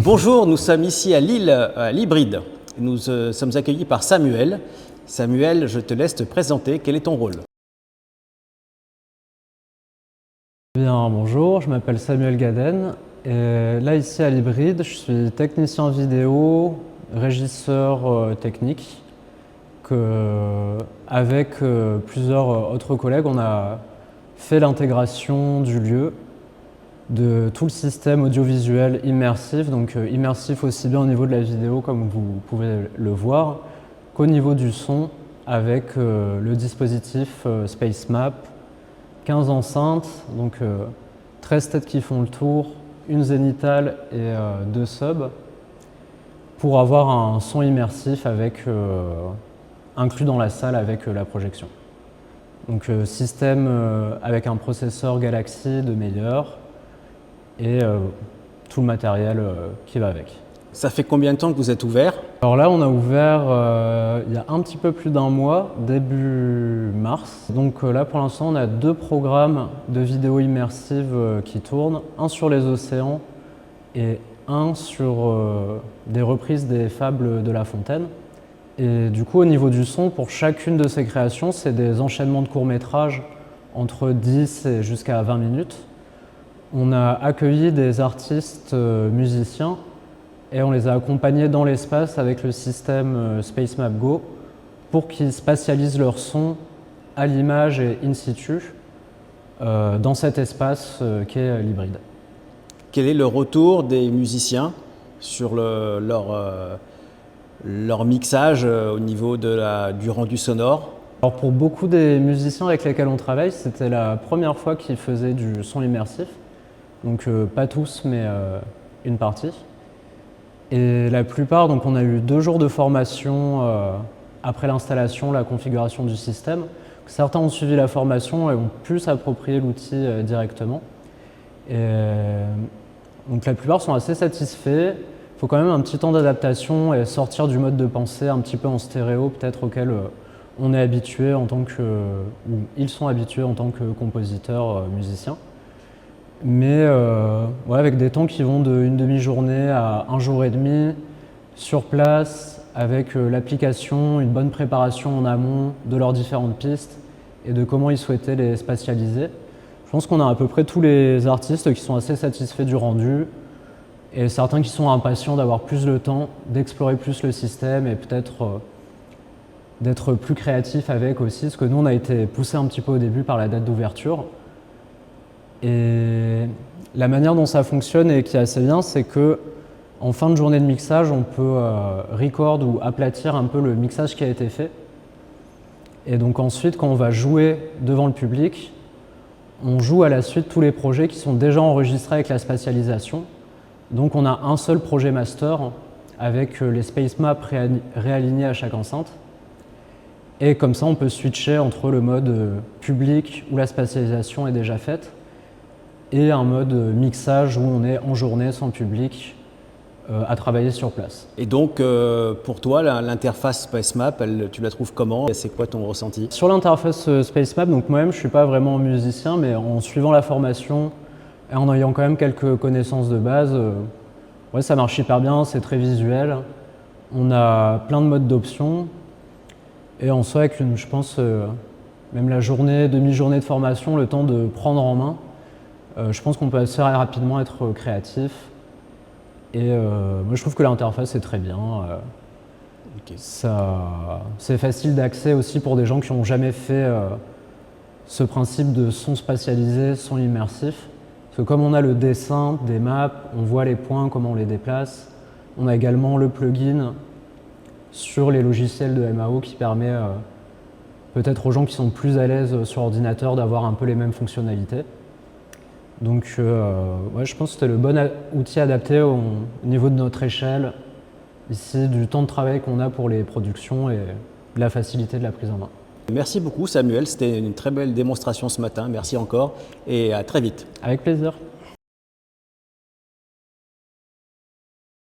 Bonjour, nous sommes ici à Lille, à l'Hybride. Nous sommes accueillis par Samuel. Samuel, je te laisse te présenter. Quel est ton rôle? Bien, bonjour, je m'appelle Samuel Gaden. Et là, ici à l'Hybride, je suis technicien vidéo, régisseur technique. Avec plusieurs autres collègues, on a fait l'intégration du lieu, de tout le système audiovisuel immersif, donc immersif aussi bien au niveau de la vidéo comme vous pouvez le voir, qu'au niveau du son avec le dispositif SpaceMap, 15 enceintes, donc 13 têtes qui font le tour, une zénithale et 2 subs, pour avoir un son immersif inclus dans la salle avec la projection. Donc système avec un processeur Galaxy de meilleur et tout le matériel qui va avec. Ça fait combien de temps que vous êtes ouvert? Alors là, on a ouvert il y a un petit peu plus d'un mois, début mars. Donc là, pour l'instant, on a 2 programmes de vidéos immersives qui tournent, un sur les océans et un sur des reprises des fables de La Fontaine. Et du coup, au niveau du son, pour chacune de ces créations, c'est des enchaînements de courts-métrages entre 10 et jusqu'à 20 minutes. On a accueilli des artistes musiciens et on les a accompagnés dans l'espace avec le système SpaceMap Go pour qu'ils spatialisent leur son à l'image et in situ dans cet espace qu'est l'Hybride. Quel est le retour des musiciens sur leur mixage au niveau du rendu sonore? Alors pour beaucoup des musiciens avec lesquels on travaille, c'était la première fois qu'ils faisaient du son immersif. Donc pas tous, mais une partie. Et la plupart, donc on a eu 2 jours de formation après l'installation, la configuration du système. Certains ont suivi la formation et ont pu s'approprier l'outil directement. Et donc la plupart sont assez satisfaits. Il faut quand même un petit temps d'adaptation et sortir du mode de pensée un petit peu en stéréo, peut-être auquel on est habitué en tant que, ou ils sont habitués en tant que compositeurs, musiciens. Mais ouais, avec des temps qui vont d'une demi-journée à 1 jour et demi, sur place, avec l'application, une bonne préparation en amont de leurs différentes pistes et de comment ils souhaitaient les spatialiser. Je pense qu'on a à peu près tous les artistes qui sont assez satisfaits du rendu et certains qui sont impatients d'avoir plus le temps, d'explorer plus le système et peut-être d'être plus créatifs avec aussi, parce que nous on a été poussés un petit peu au début par la date d'ouverture. Et la manière dont ça fonctionne et qui est assez bien, c'est que en fin de journée de mixage, on peut record ou aplatir un peu le mixage qui a été fait. Et donc ensuite, quand on va jouer devant le public, on joue à la suite tous les projets qui sont déjà enregistrés avec la spatialisation. Donc on a un seul projet master avec les space maps réalignés à chaque enceinte. Et comme ça, on peut switcher entre le mode public où la spatialisation est déjà faite et un mode mixage où on est en journée sans public à travailler sur place. Et donc, pour toi, l'interface SpaceMap, tu la trouves comment? C'est quoi ton ressenti? Sur l'interface SpaceMap, donc moi-même, je ne suis pas vraiment musicien, mais en suivant la formation et en ayant quand même quelques connaissances de base, ouais, ça marche hyper bien, c'est très visuel. On a plein de modes d'options. Et en soi, avec je pense, même la journée, demi-journée de formation, le temps de prendre en main, je pense qu'on peut assez rapidement être créatif. Et moi, je trouve que l'interface est très bien. Okay. C'est facile d'accès aussi pour des gens qui n'ont jamais fait ce principe de son spatialisé, son immersif. Parce que comme on a le dessin des maps, on voit les points, comment on les déplace. On a également le plugin sur les logiciels de MAO qui permet peut-être aux gens qui sont plus à l'aise sur ordinateur d'avoir un peu les mêmes fonctionnalités. Donc ouais, je pense que c'était le bon outil adapté au niveau de notre échelle, ici, du temps de travail qu'on a pour les productions et de la facilité de la prise en main. Merci beaucoup Samuel, c'était une très belle démonstration ce matin, merci encore et à très vite. Avec plaisir.